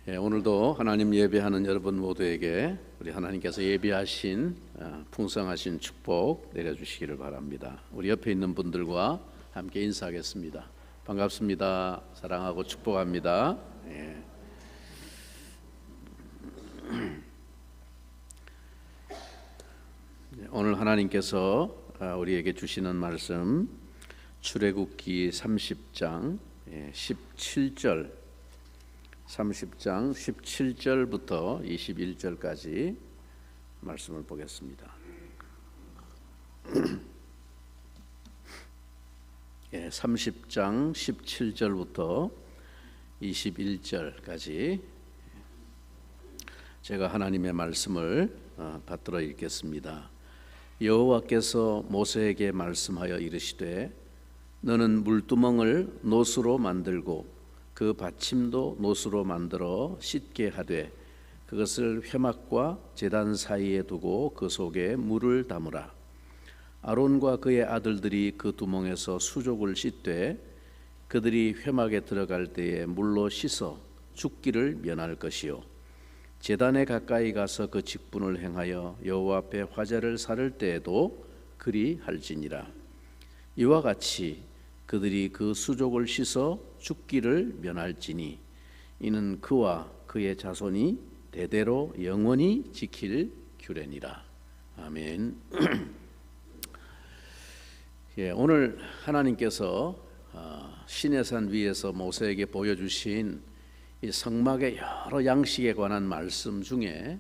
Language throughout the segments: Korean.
오늘도 하나님 예배하는 여러분 모두에게 우리 하나님께서 예비하신 풍성하신 축복 내려주시기를 바랍니다. 우리 옆에 있는 분들과 함께 인사하겠습니다. 반갑습니다. 사랑하고 축복합니다. 오늘 하나님께서 우리에게 주시는 말씀 출애굽기 30장 17절 17절부터 21절까지 말씀을 보겠습니다. 30장 17절부터 21절까지 제가 하나님의 말씀을 받들어 읽겠습니다. 여호와께서 모세에게 말씀하여 이르시되 너는 물두멍을 노수로 만들고 그 받침도 노수로 만들어 씻게 하되 그것을 회막과 제단 사이에 두고 그 속에 물을 담으라. 아론과 그의 아들들이 그 두멍에서 수족을 씻되 그들이 회막에 들어갈 때에 물로 씻어 죽기를 면할 것이요 제단에 가까이 가서 그 직분을 행하여 여호와 앞에 화제를 사를 때에도 그리 할지니라. 이와 같이 그들이 그 수족을 씻어 죽기를 면할지니 이는 그와 그의 자손이 대대로 영원히 지킬 규례니라. 아멘. 오늘 하나님께서 시내산 위에서 모세에게 보여주신 이 성막의 여러 양식에 관한 말씀 중에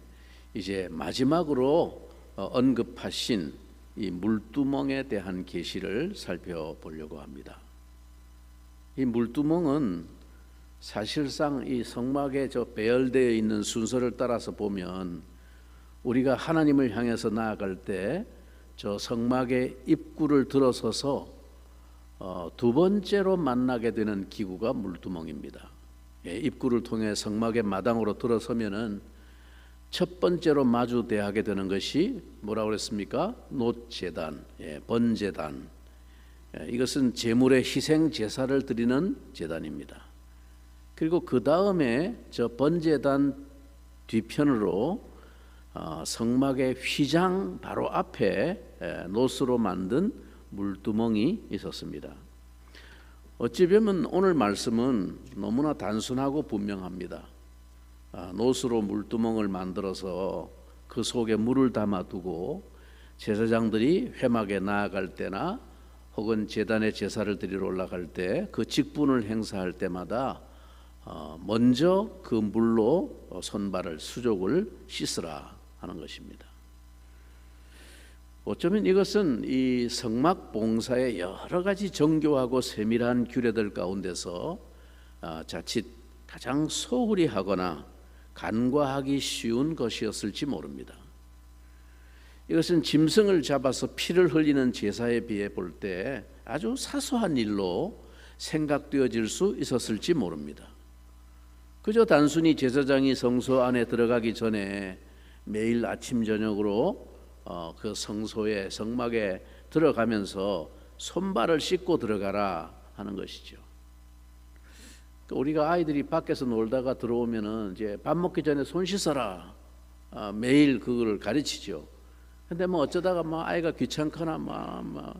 이제 마지막으로 언급하신 이 물두멍에 대한 계시를 살펴보려고 합니다. 이 물두멍은 사실상 이 성막에 배열되어 있는 순서를 따라서 보면 우리가 하나님을 향해서 나아갈 때 저 성막의 입구를 들어서서 두 번째로 만나게 되는 기구가 물두멍입니다. 입구를 통해 성막의 마당으로 들어서면은 첫 번째로 마주대하게 되는 것이 뭐라고 그랬습니까? 놋제단, 번제단. 이것은 제물의 희생 제사를 드리는 제단입니다. 그리고 그 다음에 저 번제단 뒤편으로 성막의 휘장 바로 앞에 놋으로 만든 물두멍이 있었습니다. 어찌 보면 오늘 말씀은 너무나 단순하고 분명합니다. 놋으로 물두멍을 만들어서 그 속에 물을 담아두고 제사장들이 회막에 나아갈 때나 혹은 제단에 제사를 드리러 올라갈 때 그 직분을 행사할 때마다 먼저 그 물로 손발을 수족을 씻으라 하는 것입니다. 어쩌면 이것은 이 성막 봉사의 여러 가지 정교하고 세밀한 규례들 가운데서 자칫 가장 소홀히 하거나 간과하기 쉬운 것이었을지 모릅니다. 이것은 짐승을 잡아서 피를 흘리는 제사에 비해 볼 때 아주 사소한 일로 생각되어질 수 있었을지 모릅니다. 그저 단순히 제사장이 성소 안에 들어가기 전에 매일 아침 저녁으로 그 성소에 성막에 들어가면서 손발을 씻고 들어가라 하는 것이죠. 우리가 아이들이 밖에서 놀다가 들어오면은 이제 밥 먹기 전에 손 씻어라 매일 그거를 가르치죠. 근데 뭐 어쩌다가 아이가 귀찮거나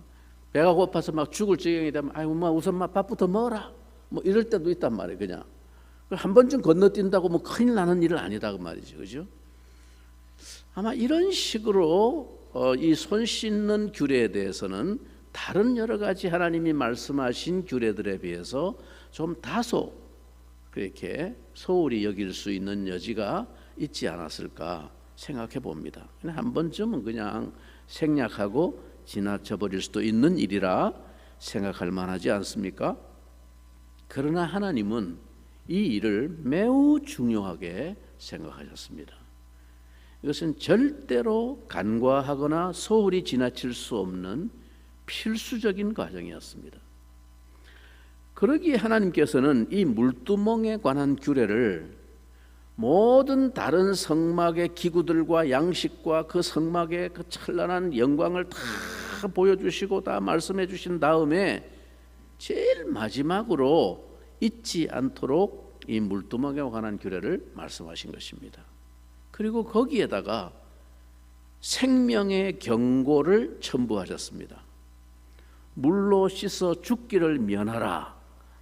배가 고파서 죽을 지경이 되면 아이고 우선 밥부터 먹어라 이럴 때도 있단 말이에요. 그냥 한 번쯤 건너뛴다고 큰일 나는 일은 아니다 그 말이죠. 그죠? 아마 이런 식으로 이 손 씻는 규례에 대해서는 다른 여러 가지 하나님이 말씀하신 규례들에 비해서 좀 다소 그렇게 소홀히 여길 수 있는 여지가 있지 않았을까 생각해 봅니다. 한 번쯤은 그냥 생략하고 지나쳐 버릴 수도 있는 일이라 생각할 만하지 않습니까? 그러나 하나님은 이 일을 매우 중요하게 생각하셨습니다. 이것은 절대로 간과하거나 소홀히 지나칠 수 없는 필수적인 과정이었습니다. 그러기에 하나님께서는 이 물두멍에 관한 규례를 모든 다른 성막의 기구들과 양식과 그 성막의 그 찬란한 영광을 다 보여주시고 다 말씀해 주신 다음에 제일 마지막으로 잊지 않도록 이 물두멍에 관한 규례를 말씀하신 것입니다. 그리고 거기에다가 생명의 경고를 첨부하셨습니다. 물로 씻어 죽기를 면하라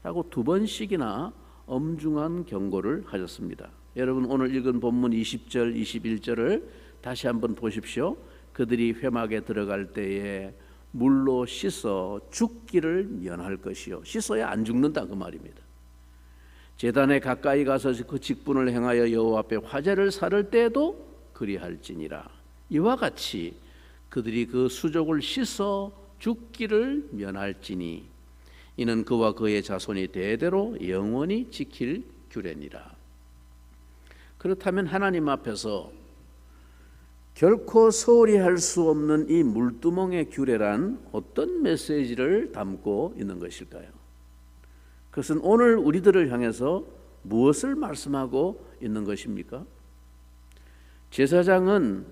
라고 2번씩이나 엄중한 경고를 하셨습니다. 여러분 오늘 읽은 본문 20절 21절을 다시 한번 보십시오. 그들이 회막에 들어갈 때에 물로 씻어 죽기를 면할 것이요. 씻어야 안 죽는다 그 말입니다. 제단에 가까이 가서 그 직분을 행하여 여호와 앞에 화제를 살을 때에도 그리할지니라. 이와 같이 그들이 그 수족을 씻어 죽기를 면할지니 이는 그와 그의 자손이 대대로 영원히 지킬 규례니라. 그렇다면 하나님 앞에서 결코 소홀히 할 수 없는 이 물두멍의 규례란 어떤 메시지를 담고 있는 것일까요? 그것은 오늘 우리들을 향해서 무엇을 말씀하고 있는 것입니까? 제사장은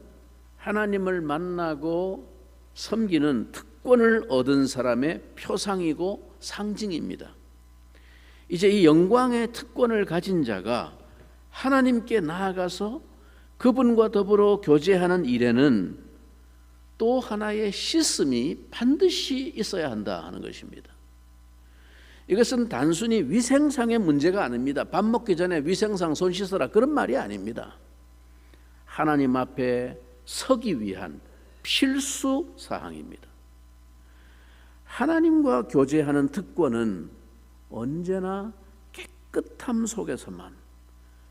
하나님을 만나고 섬기는 특권을 얻은 사람의 표상이고 상징입니다. 이제 이 영광의 특권을 가진 자가 하나님께 나아가서 그분과 더불어 교제하는 일에는 또 하나의 씻음이 반드시 있어야 한다 하는 것입니다. 이것은 단순히 위생상의 문제가 아닙니다. 밥 먹기 전에 위생상 손 씻어라 그런 말이 아닙니다. 하나님 앞에 서기 위한 필수 사항입니다. 하나님과 교제하는 특권은 언제나 깨끗함 속에서만,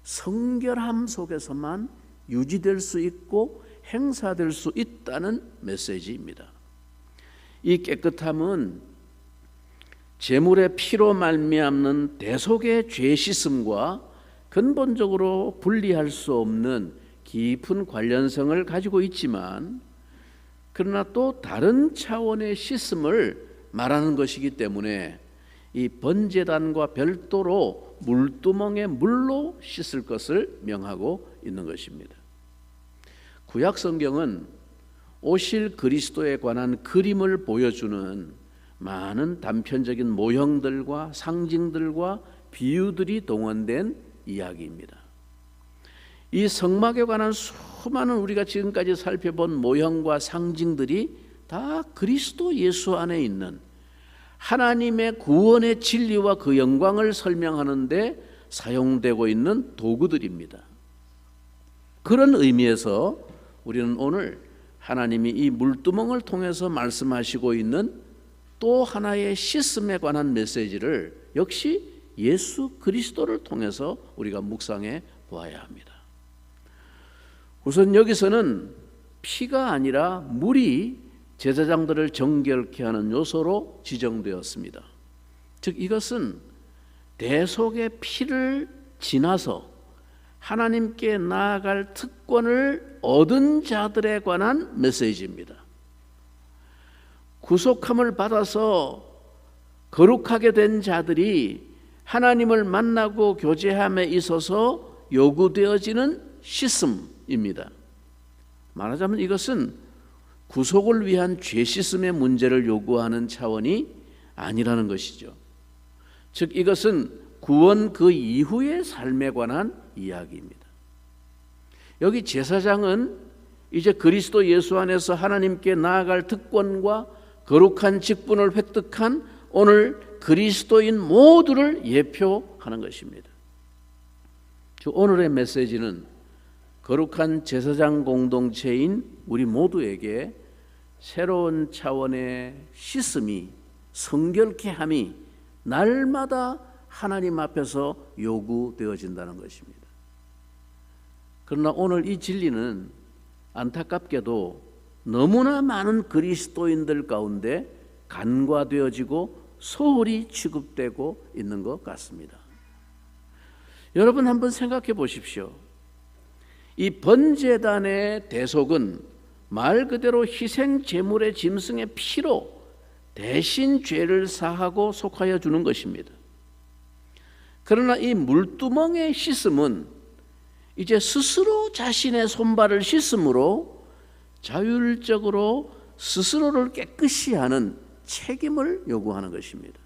성결함 속에서만 유지될 수 있고 행사될 수 있다는 메시지입니다. 이 깨끗함은 제물의 피로 말미암는 대속의 죄 씻음과 근본적으로 분리할 수 없는 깊은 관련성을 가지고 있지만, 그러나 또 다른 차원의 씻음을 말하는 것이기 때문에 이 번제단과 별도로 물두멍에 물로 씻을 것을 명하고 있는 것입니다. 구약 성경은 오실 그리스도에 관한 그림을 보여주는 많은 단편적인 모형들과 상징들과 비유들이 동원된 이야기입니다. 이 성막에 관한 수많은 우리가 지금까지 살펴본 모형과 상징들이 다 그리스도 예수 안에 있는 하나님의 구원의 진리와 그 영광을 설명하는 데 사용되고 있는 도구들입니다. 그런 의미에서 우리는 오늘 하나님이 이 물두멍을 통해서 말씀하시고 있는 또 하나의 씻음에 관한 메시지를 역시 예수 그리스도를 통해서 우리가 묵상해 보아야 합니다. 우선 여기서는 피가 아니라 물이 제사장들을 정결케 하는 요소로 지정되었습니다. 즉 이것은 대속의 피를 지나서 하나님께 나아갈 특권을 얻은 자들에 관한 메시지입니다. 구속함을 받아서 거룩하게 된 자들이 하나님을 만나고 교제함에 있어서 요구되어지는 씻음입니다. 말하자면 이것은 구속을 위한 죄 씻음의 문제를 요구하는 차원이 아니라는 것이죠. 즉 이것은 구원 그 이후의 삶에 관한 이야기입니다. 여기 제사장은 이제 그리스도 예수 안에서 하나님께 나아갈 특권과 거룩한 직분을 획득한 오늘 그리스도인 모두를 예표하는 것입니다. 오늘의 메시지는 거룩한 제사장 공동체인 우리 모두에게 새로운 차원의 씻음이, 성결케 함이 날마다 하나님 앞에서 요구되어진다는 것입니다. 그러나 오늘 이 진리는 안타깝게도 너무나 많은 그리스도인들 가운데 간과되어지고 소홀히 취급되고 있는 것 같습니다. 여러분 한번 생각해 보십시오. 이 번제단의 대속은 말 그대로 희생 제물의 짐승의 피로 대신 죄를 사하고 속하여 주는 것입니다. 그러나 이 물두멍의 씻음은 이제 스스로 자신의 손발을 씻음으로 자율적으로 스스로를 깨끗이 하는 책임을 요구하는 것입니다.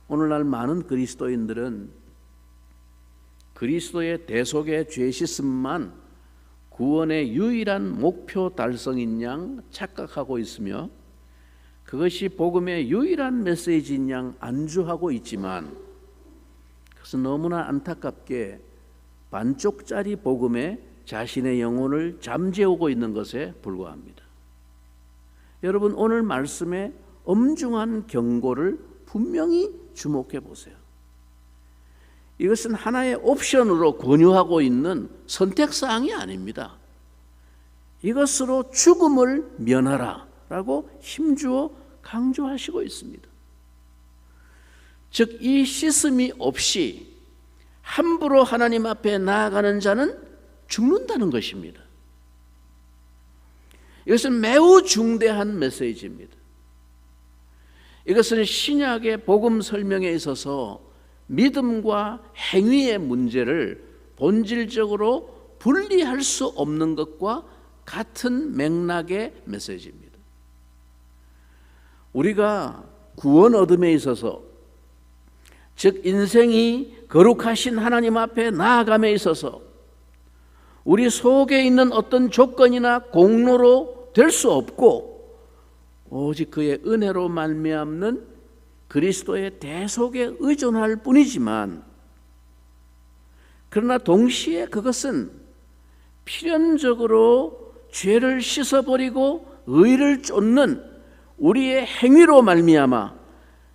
오늘날 많은 그리스도인들은 그리스도의 대속의 죄 씻음만 구원의 유일한 목표 달성인 양 착각하고 있으며 그것이 복음의 유일한 메시지인 양 안주하고 있지만 그것은 너무나 안타깝게 반쪽짜리 복음에 자신의 영혼을 잠재우고 있는 것에 불과합니다. 여러분, 오늘 말씀에 엄중한 경고를 분명히 주목해 보세요. 이것은 하나의 옵션으로 권유하고 있는 선택사항이 아닙니다. 이것으로 죽음을 면하라 라고 힘주어 강조하시고 있습니다. 즉, 이 씻음이 없이 함부로 하나님 앞에 나아가는 자는 죽는다는 것입니다. 이것은 매우 중대한 메시지입니다. 이것은 신약의 복음 설명에 있어서 믿음과 행위의 문제를 본질적으로 분리할 수 없는 것과 같은 맥락의 메시지입니다. 우리가 구원 얻음에 있어서, 즉 인생이 거룩하신 하나님 앞에 나아감에 있어서 우리 속에 있는 어떤 조건이나 공로로 될 수 없고 오직 그의 은혜로 말미암는 그리스도의 대속에 의존할 뿐이지만, 그러나 동시에 그것은 필연적으로 죄를 씻어버리고 의를 쫓는 우리의 행위로 말미암아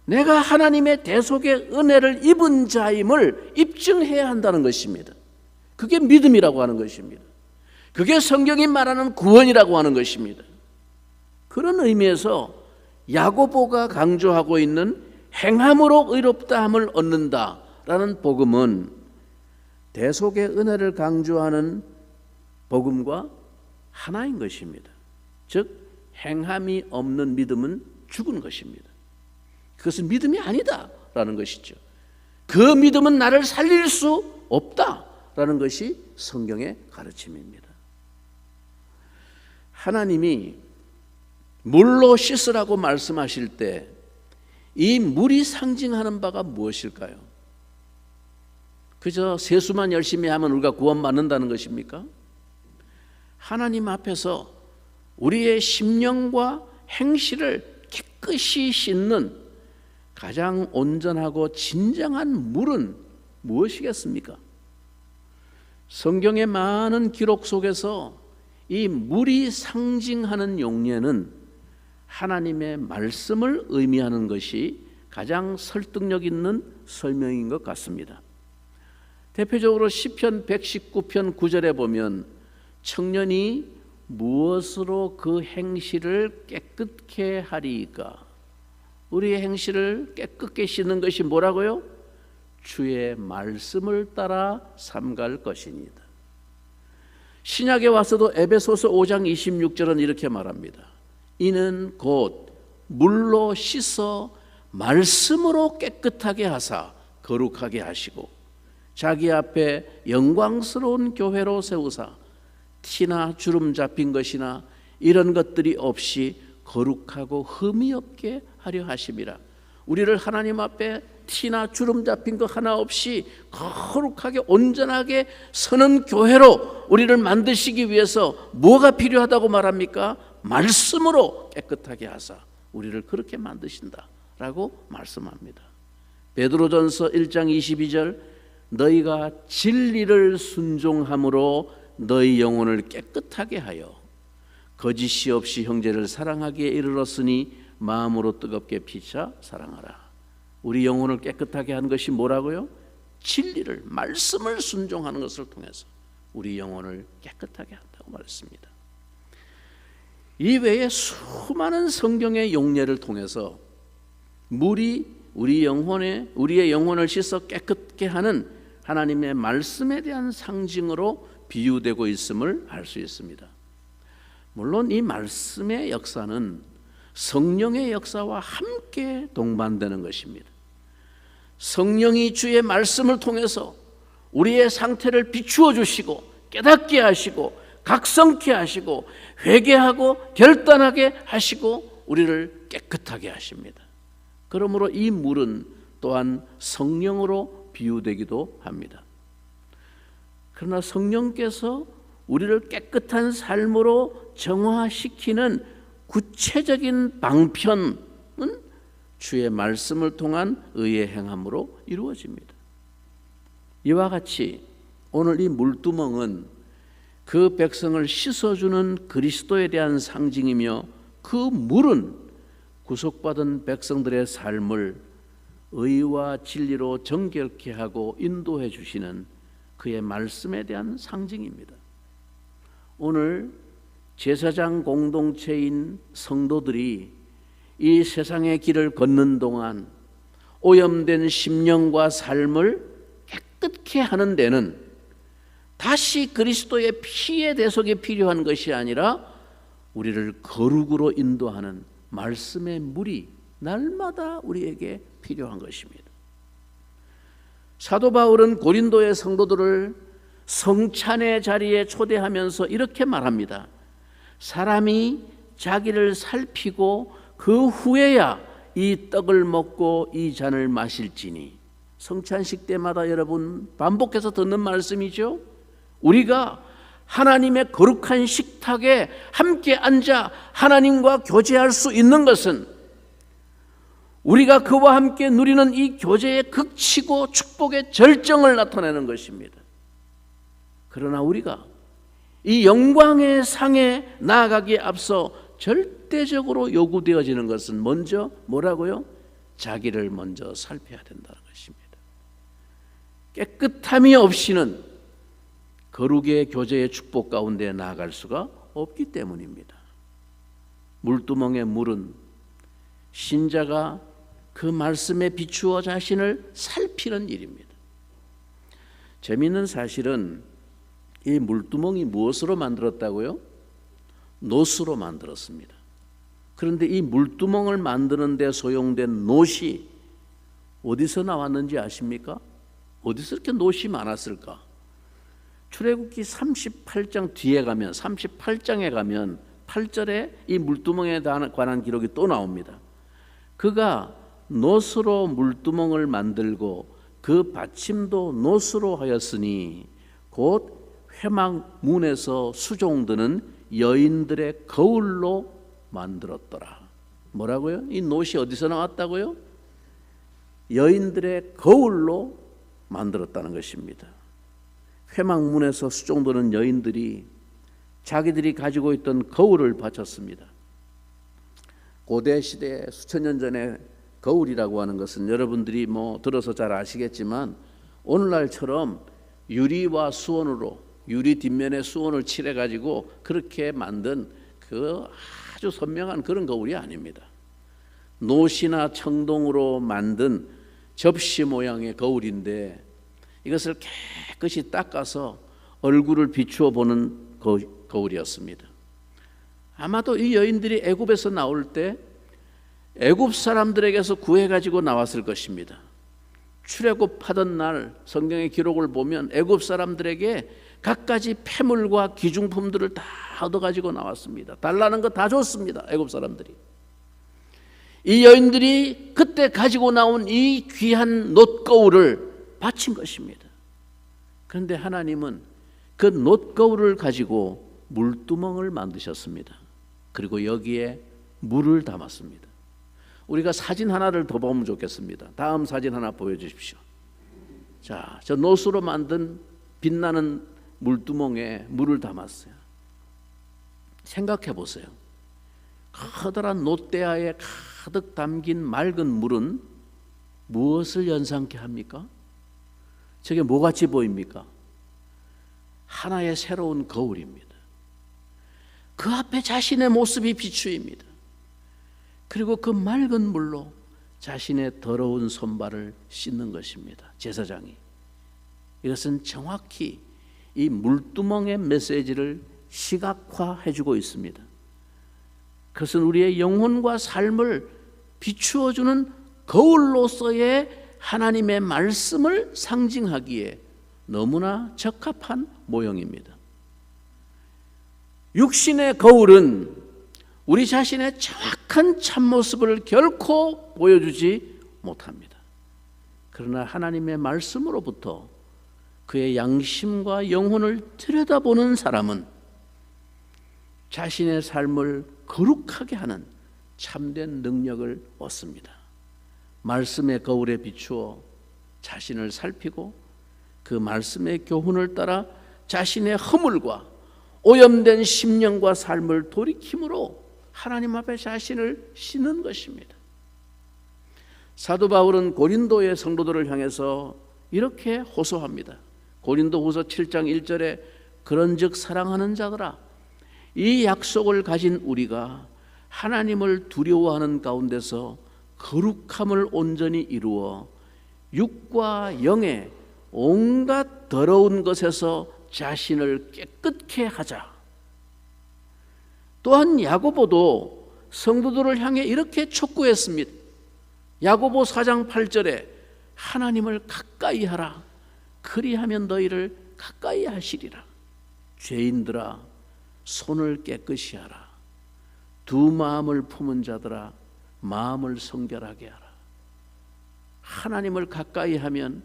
내가 하나님의 대속의 은혜를 입은 자임을 입증해야 한다는 것입니다. 그게 믿음이라고 하는 것입니다. 그게 성경이 말하는 구원이라고 하는 것입니다. 그런 의미에서 야고보가 강조하고 있는 행함으로 의롭다함을 얻는다라는 복음은 대속의 은혜를 강조하는 복음과 하나인 것입니다. 즉 행함이 없는 믿음은 죽은 것입니다. 그것은 믿음이 아니다라는 것이죠. 그 믿음은 나를 살릴 수 없다라는 것이 성경의 가르침입니다. 하나님이 물로 씻으라고 말씀하실 때 이 물이 상징하는 바가 무엇일까요? 그저 세수만 열심히 하면 우리가 구원받는다는 것입니까? 하나님 앞에서 우리의 심령과 행실을 깨끗이 씻는 가장 온전하고 진정한 물은 무엇이겠습니까? 성경의 많은 기록 속에서 이 물이 상징하는 용례는 하나님의 말씀을 의미하는 것이 가장 설득력 있는 설명인 것 같습니다. 대표적으로 시편 119편 9절에 보면 청년이 무엇으로 그 행실을 깨끗게 하리이까? 우리의 행실을 깨끗게 씻는 것이 뭐라고요? 주의 말씀을 따라 삼갈 것이니이다. 신약에 와서도 에베소서 5장 26절은 이렇게 말합니다. 이는 곧 물로 씻어 말씀으로 깨끗하게 하사 거룩하게 하시고 자기 앞에 영광스러운 교회로 세우사 티나 주름 잡힌 것이나 이런 것들이 없이 거룩하고 흠이 없게 하려 하심이라. 우리를 하나님 앞에 티나 주름 잡힌 거 하나 없이 거룩하게 온전하게 서는 교회로 우리를 만드시기 위해서 뭐가 필요하다고 말합니까? 말씀으로 깨끗하게 하사 우리를 그렇게 만드신다라고 말씀합니다. 베드로전서 1장 22절 너희가 진리를 순종함으로 너희 영혼을 깨끗하게 하여 거짓이 없이 형제를 사랑하기에 이르렀으니 마음으로 뜨겁게 피차 사랑하라. 우리 영혼을 깨끗하게 하는 것이 뭐라고요? 진리를, 말씀을 순종하는 것을 통해서 우리 영혼을 깨끗하게 한다고 말했습니다. 이 외에 수많은 성경의 용례를 통해서 물이 우리의 영혼을 씻어 깨끗게 하는 하나님의 말씀에 대한 상징으로 비유되고 있음을 알 수 있습니다. 물론 이 말씀의 역사는 성령의 역사와 함께 동반되는 것입니다. 성령이 주의 말씀을 통해서 우리의 상태를 비추어 주시고 깨닫게 하시고 각성케 하시고 회개하고 결단하게 하시고 우리를 깨끗하게 하십니다. 그러므로 이 물은 또한 성령으로 비유되기도 합니다. 그러나 성령께서 우리를 깨끗한 삶으로 정화시키는 구체적인 방편은 주의 말씀을 통한 의의 행함으로 이루어집니다. 이와 같이 오늘 이 물두멍은 그 백성을 씻어주는 그리스도에 대한 상징이며, 그 물은 구속받은 백성들의 삶을 의와 진리로 정결케 하고 인도해 주시는 그의 말씀에 대한 상징입니다. 오늘 제사장 공동체인 성도들이 이 세상의 길을 걷는 동안 오염된 심령과 삶을 깨끗게 하는 데는 다시 그리스도의 피의 대속이 필요한 것이 아니라 우리를 거룩으로 인도하는 말씀의 물이 날마다 우리에게 필요한 것입니다. 사도 바울은 고린도의 성도들을 성찬의 자리에 초대하면서 이렇게 말합니다. 사람이 자기를 살피고 그 후에야 이 떡을 먹고 이 잔을 마실지니. 성찬식 때마다 여러분 반복해서 듣는 말씀이죠. 우리가 하나님의 거룩한 식탁에 함께 앉아 하나님과 교제할 수 있는 것은 우리가 그와 함께 누리는 이 교제의 극치고 축복의 절정을 나타내는 것입니다. 그러나 우리가 이 영광의 상에 나아가기에 앞서 절대적으로 요구되어지는 것은 먼저 뭐라고요? 자기를 먼저 살펴야 된다는 것입니다. 깨끗함이 없이는 거룩의 교제의 축복 가운데 나아갈 수가 없기 때문입니다. 물두멍의 물은 신자가 그 말씀에 비추어 자신을 살피는 일입니다. 재미있는 사실은 이 물두멍이 무엇으로 만들었다고요? 노스로 만들었습니다. 그런데 이 물두멍을 만드는 데 소용된 노시 어디서 나왔는지 아십니까? 어디서 이렇게 노시 많았을까? 출애굽기 38장 뒤에 가면 38장에 가면 8절에 이 물두멍에 관한 기록이 또 나옵니다. 그가 노스로 물두멍을 만들고 그 받침도 노스로 하였으니 곧 회막문에서 수종드는 여인들의 거울로 만들었더라. 뭐라고요? 이 노시 어디서 나왔다고요? 여인들의 거울로 만들었다는 것입니다. 회막문에서 수종드는 여인들이 자기들이 가지고 있던 거울을 바쳤습니다. 고대 시대 수천 년 전에 거울이라고 하는 것은 여러분들이 들어서 잘 아시겠지만 오늘날처럼 유리와 수원으로 유리 뒷면에 수원을 칠해 가지고 그렇게 만든 그 아주 선명한 그런 거울이 아닙니다. 노시나 청동으로 만든 접시 모양의 거울인데 이것을 깨끗이 닦아서 얼굴을 비추어 보는 거울이었습니다. 아마도 이 여인들이 애굽에서 나올 때 애굽 사람들에게서 구해가지고 나왔을 것입니다. 출애굽하던 날 성경의 기록을 보면 애굽 사람들에게 갖가지 폐물과 기중품들을 다 얻어가지고 나왔습니다. 달라는 거 다 줬습니다. 애굽 사람들이. 이 여인들이 그때 가지고 나온 이 귀한 놋거울을 바친 것입니다. 그런데 하나님은 그 놋거울을 가지고 물두멍을 만드셨습니다. 그리고 여기에 물을 담았습니다. 우리가 사진 하나를 더 보면 좋겠습니다. 다음 사진 하나 보여주십시오. 자, 저 놋으로 만든 빛나는 물두멍에 물을 담았어요. 생각해 보세요. 커다란 놋대야에 가득 담긴 맑은 물은 무엇을 연상케 합니까? 저게 뭐같이 보입니까? 하나의 새로운 거울입니다. 그 앞에 자신의 모습이 비추입니다. 그리고 그 맑은 물로 자신의 더러운 손발을 씻는 것입니다. 제사장이. 이것은 정확히 이 물두멍의 메시지를 시각화해 주고 있습니다. 그것은 우리의 영혼과 삶을 비추어주는 거울로서의 하나님의 말씀을 상징하기에 너무나 적합한 모형입니다. 육신의 거울은 우리 자신의 정확한 참모습을 결코 보여주지 못합니다. 그러나 하나님의 말씀으로부터 그의 양심과 영혼을 들여다보는 사람은 자신의 삶을 거룩하게 하는 참된 능력을 얻습니다. 말씀의 거울에 비추어 자신을 살피고 그 말씀의 교훈을 따라 자신의 허물과 오염된 심령과 삶을 돌이킴으로 하나님 앞에 자신을 씻는 것입니다. 사도 바울은 고린도의 성도들을 향해서 이렇게 호소합니다. 고린도후서 7장 1절에 그런즉 사랑하는 자들아, 이 약속을 가진 우리가 하나님을 두려워하는 가운데서 거룩함을 온전히 이루어 육과 영의 온갖 더러운 것에서 자신을 깨끗게 하자. 또한 야고보도 성도들을 향해 이렇게 촉구했습니다. 야고보 4장 8절에 하나님을 가까이 하라. 그리하면 너희를 가까이 하시리라. 죄인들아, 손을 깨끗이 하라. 두 마음을 품은 자들아, 마음을 성결하게 하라. 하나님을 가까이 하면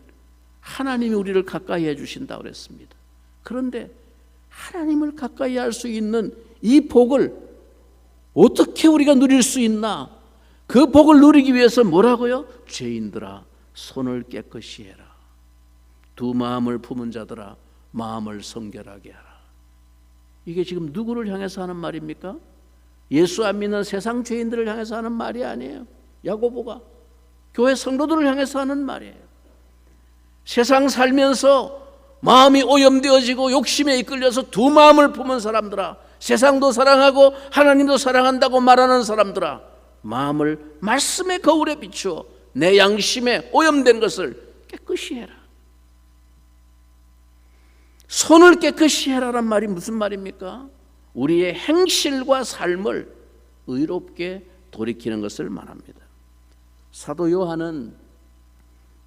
하나님이 우리를 가까이 해주신다고 그랬습니다. 그런데 하나님을 가까이 할 수 있는 이 복을 어떻게 우리가 누릴 수 있나? 그 복을 누리기 위해서 뭐라고요? 죄인들아, 손을 깨끗이 해라. 두 마음을 품은 자들아, 마음을 성결하게 하라. 이게 지금 누구를 향해서 하는 말입니까? 예수 안 믿는 세상 죄인들을 향해서 하는 말이 아니에요. 야고보가 교회 성도들을 향해서 하는 말이에요. 세상 살면서 마음이 오염되어지고 욕심에 이끌려서 두 마음을 품은 사람들아, 세상도 사랑하고 하나님도 사랑한다고 말하는 사람들아, 마음을 말씀의 거울에 비추어 내 양심에 오염된 것을 깨끗이 해라. 손을 깨끗이 해라란 말이 무슨 말입니까? 우리의 행실과 삶을 의롭게 돌이키는 것을 말합니다. 사도 요한은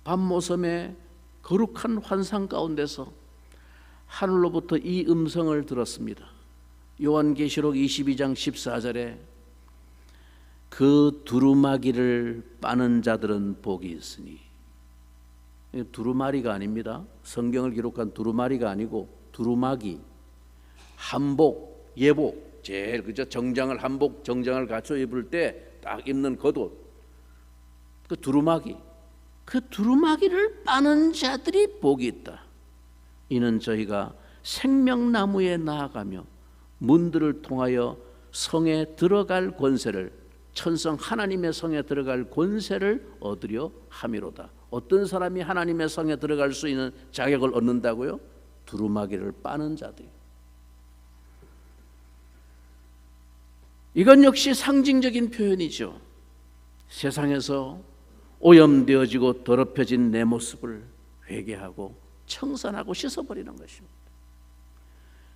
밤모섬의 거룩한 환상 가운데서 하늘로부터 이 음성을 들었습니다. 요한계시록 22장 14절에 그 두루마기를 빠는 자들은 복이 있으니, 두루마리가 아닙니다. 성경을 기록한 두루마리가 아니고 두루마기, 한복, 예복, 제일 그저 정장을 한복 정장을 갖춰 입을 때 딱 입는 겉옷, 그 두루마기, 그 두루마기를 빠는 자들이 복이 있다. 이는 저희가 생명나무에 나아가며 문들을 통하여 성에 들어갈 권세를, 천성 하나님의 성에 들어갈 권세를 얻으려 함이로다. 어떤 사람이 하나님의 성에 들어갈 수 있는 자격을 얻는다고요? 두루마기를 빠는 자들이. 이건 역시 상징적인 표현이죠. 세상에서 오염되어지고 더럽혀진 내 모습을 회개하고 청산하고 씻어버리는 것입니다.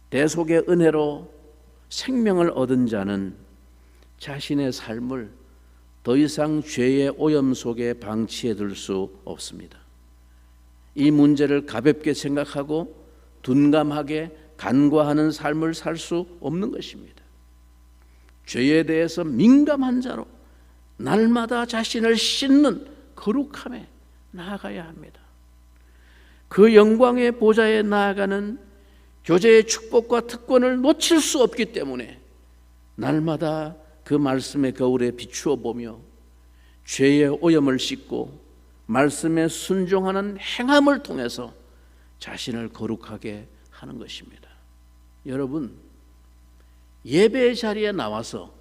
대속의 은혜로 생명을 얻은 자는 자신의 삶을 더 이상 죄의 오염 속에 방치해둘 수 없습니다. 이 문제를 가볍게 생각하고 둔감하게 간과하는 삶을 살 수 없는 것입니다. 죄에 대해서 민감한 자로 날마다 자신을 씻는 거룩함에 나아가야 합니다. 그 영광의 보좌에 나아가는 교제의 축복과 특권을 놓칠 수 없기 때문에 날마다 그 말씀의 거울에 비추어 보며 죄의 오염을 씻고 말씀에 순종하는 행함을 통해서 자신을 거룩하게 하는 것입니다. 여러분, 예배 자리에 나와서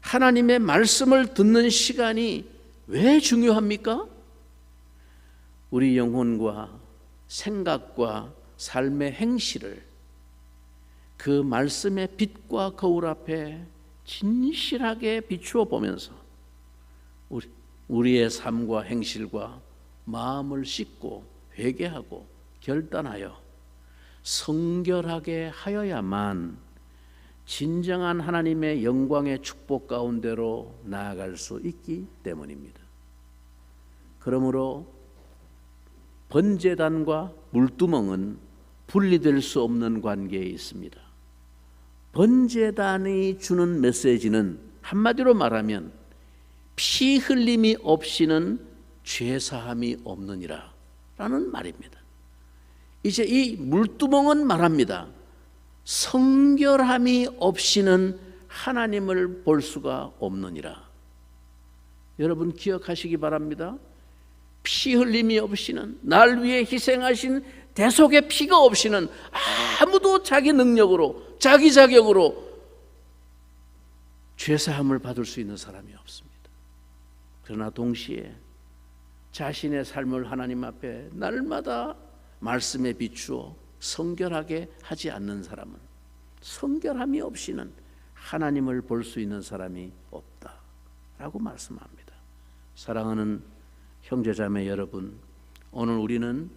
하나님의 말씀을 듣는 시간이 왜 중요합니까? 우리 영혼과 생각과 삶의 행실을 그 말씀의 빛과 거울 앞에 진실하게 비추어 보면서 우리의 삶과 행실과 마음을 씻고 회개하고 결단하여 성결하게 하여야만 진정한 하나님의 영광의 축복 가운데로 나아갈 수 있기 때문입니다. 그러므로 번제단과 물두멍은 분리될 수 없는 관계에 있습니다. 번제단이 주는 메시지는 한마디로 말하면 피 흘림이 없이는 죄사함이 없느니라 라는 말입니다. 이제 이 물두멍은 말합니다. 성결함이 없이는 하나님을 볼 수가 없느니라. 여러분 기억하시기 바랍니다. 피 흘림이 없이는, 날 위해 희생하신 대속의 피가 없이는 아무도 자기 능력으로, 자기 자격으로 죄사함을 받을 수 있는 사람이 없습니다. 그러나 동시에 자신의 삶을 하나님 앞에 날마다 말씀에 비추어 성결하게 하지 않는 사람은, 성결함이 없이는 하나님을 볼 수 있는 사람이 없다라고 말씀합니다. 사랑하는 형제자매 여러분, 오늘 우리는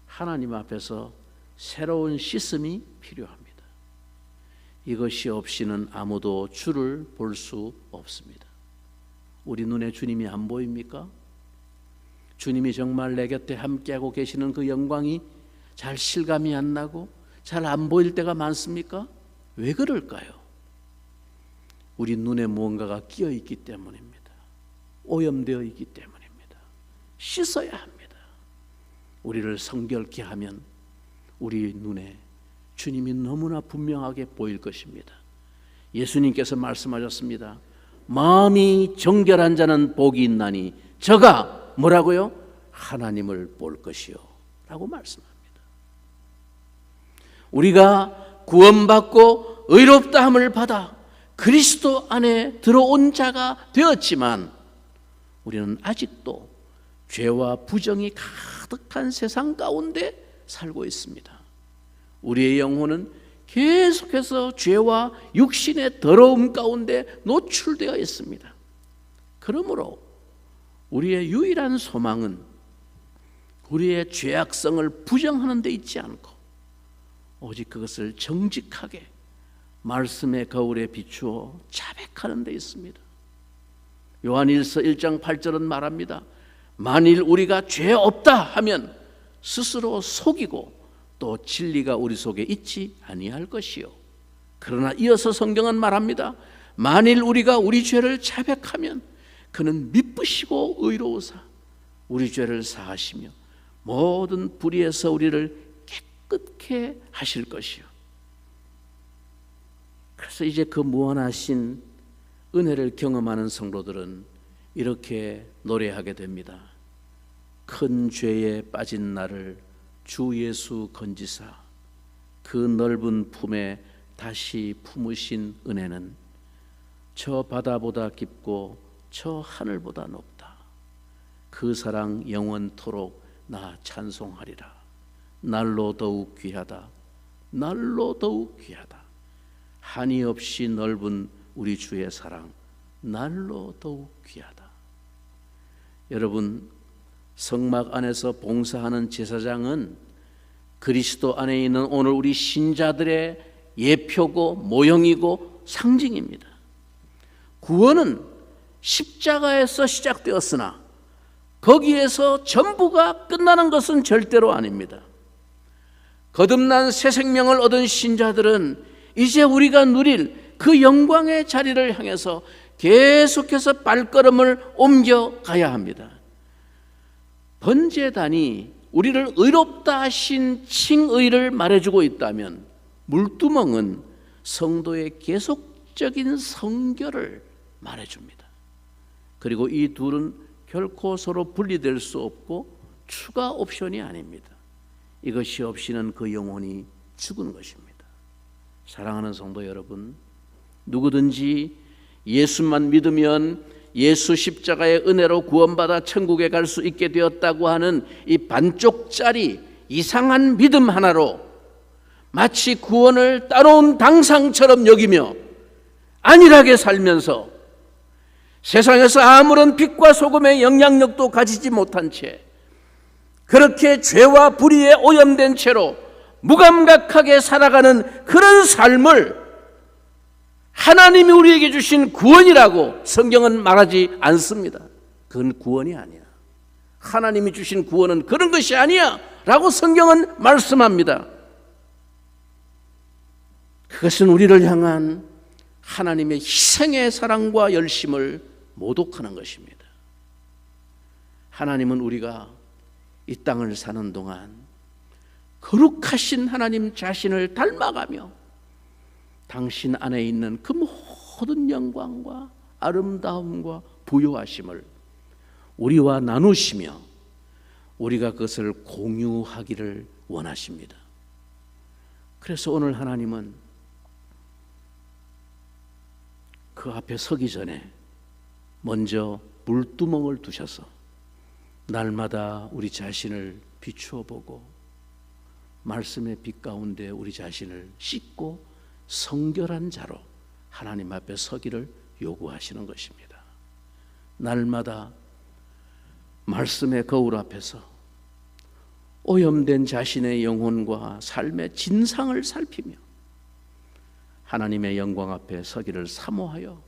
하나님 앞에서 새로운 씻음이 필요합니다. 이것이 없이는 아무도 주를 볼 수 없습니다. 우리 눈에 주님이 안 보입니까? 주님이 정말 내 곁에 함께하고 계시는 그 영광이 잘 실감이 안 나고 잘 안 보일 때가 많습니까? 왜 그럴까요? 우리 눈에 무언가가 끼어 있기 때문입니다. 오염되어 있기 때문입니다. 씻어야 합니다. 우리를 성결케 하면 우리 눈에 주님이 너무나 분명하게 보일 것입니다. 예수님께서 말씀하셨습니다. 마음이 정결한 자는 복이 있나니 저가 뭐라고요? 하나님을 볼 것이요 라고 말씀합니다. 우리가 구원받고 의롭다함을 받아 그리스도 안에 들어온 자가 되었지만 우리는 아직도 죄와 부정이 가득한 세상 가운데 살고 있습니다. 우리의 영혼은 계속해서 죄와 육신의 더러움 가운데 노출되어 있습니다. 그러므로 우리의 유일한 소망은 우리의 죄악성을 부정하는 데 있지 않고 오직 그것을 정직하게 말씀의 거울에 비추어 자백하는 데 있습니다. 요한일서 1장 8절은 말합니다. 만일 우리가 죄 없다 하면 스스로 속이고 또 진리가 우리 속에 있지 아니할 것이요. 그러나 이어서 성경은 말합니다. 만일 우리가 우리 죄를 자백하면 그는 미쁘시고 의로우사 우리 죄를 사하시며 모든 불의에서 우리를 깨끗게 하실 것이요. 그래서 이제 그 무한하신 은혜를 경험하는 성도들은 이렇게 노래하게 됩니다. 큰 죄에 빠진 나를 주 예수 건지사 그 넓은 품에 다시 품으신 은혜는 저 바다보다 깊고 저 하늘보다 높다. 그 사랑 영원토록 나 찬송하리라. 날로 더욱 귀하다. 날로 더욱 귀하다. 한이 없이 넓은 우리 주의 사랑 날로 더욱 귀하다. 여러분, 성막 안에서 봉사하는 제사장은 그리스도 안에 있는 오늘 우리 신자들의 예표고 모형이고 상징입니다. 구원은 십자가에서 시작되었으나 거기에서 전부가 끝나는 것은 절대로 아닙니다. 거듭난 새 생명을 얻은 신자들은 이제 우리가 누릴 그 영광의 자리를 향해서 계속해서 발걸음을 옮겨가야 합니다. 번제단이 우리를 의롭다 하신 칭의를 말해주고 있다면 물두멍은 성도의 계속적인 성결을 말해줍니다. 그리고 이 둘은 결코 서로 분리될 수 없고 추가 옵션이 아닙니다. 이것이 없이는 그 영혼이 죽은 것입니다. 사랑하는 성도 여러분, 누구든지 예수만 믿으면 예수 십자가의 은혜로 구원받아 천국에 갈 수 있게 되었다고 하는 이 반쪽짜리 이상한 믿음 하나로 마치 구원을 따놓은 당상처럼 여기며 안일하게 살면서 세상에서 아무런 빛과 소금의 영향력도 가지지 못한 채 그렇게 죄와 불의에 오염된 채로 무감각하게 살아가는 그런 삶을 하나님이 우리에게 주신 구원이라고 성경은 말하지 않습니다. 그건 구원이 아니야. 하나님이 주신 구원은 그런 것이 아니야 라고 성경은 말씀합니다. 그것은 우리를 향한 하나님의 희생의 사랑과 열심을 모독하는 것입니다. 하나님은 우리가 이 땅을 사는 동안 거룩하신 하나님 자신을 닮아가며 당신 안에 있는 그 모든 영광과 아름다움과 부요하심을 우리와 나누시며 우리가 그것을 공유하기를 원하십니다. 그래서 오늘 하나님은 그 앞에 서기 전에 먼저 물두멍을 두셔서 날마다 우리 자신을 비추어 보고 말씀의 빛 가운데 우리 자신을 씻고 성결한 자로 하나님 앞에 서기를 요구하시는 것입니다. 날마다 말씀의 거울 앞에서 오염된 자신의 영혼과 삶의 진상을 살피며 하나님의 영광 앞에 서기를 사모하여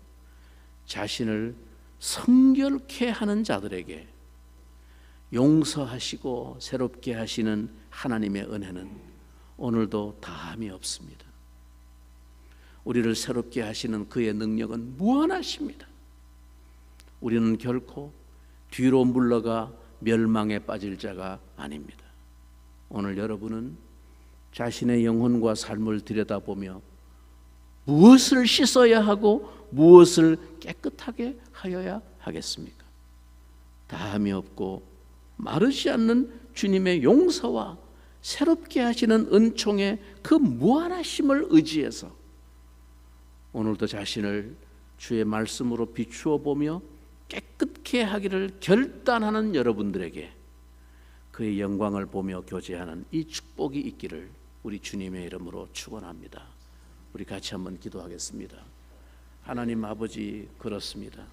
자신을 성결케 하는 자들에게 용서하시고 새롭게 하시는 하나님의 은혜는 오늘도 다함이 없습니다. 우리를 새롭게 하시는 그의 능력은 무한하십니다. 우리는 결코 뒤로 물러가 멸망에 빠질 자가 아닙니다. 오늘 여러분은 자신의 영혼과 삶을 들여다보며 무엇을 씻어야 하고 무엇을 깨끗하게 하여야 하겠습니까? 다함이 없고 마르지 않는 주님의 용서와 새롭게 하시는 은총의 그 무한하심을 의지해서 오늘도 자신을 주의 말씀으로 비추어 보며 깨끗게 하기를 결단하는 여러분들에게 그의 영광을 보며 교제하는 이 축복이 있기를 우리 주님의 이름으로 축원합니다. 우리 같이 한번 기도하겠습니다. 하나님 아버지, 그렇습니다.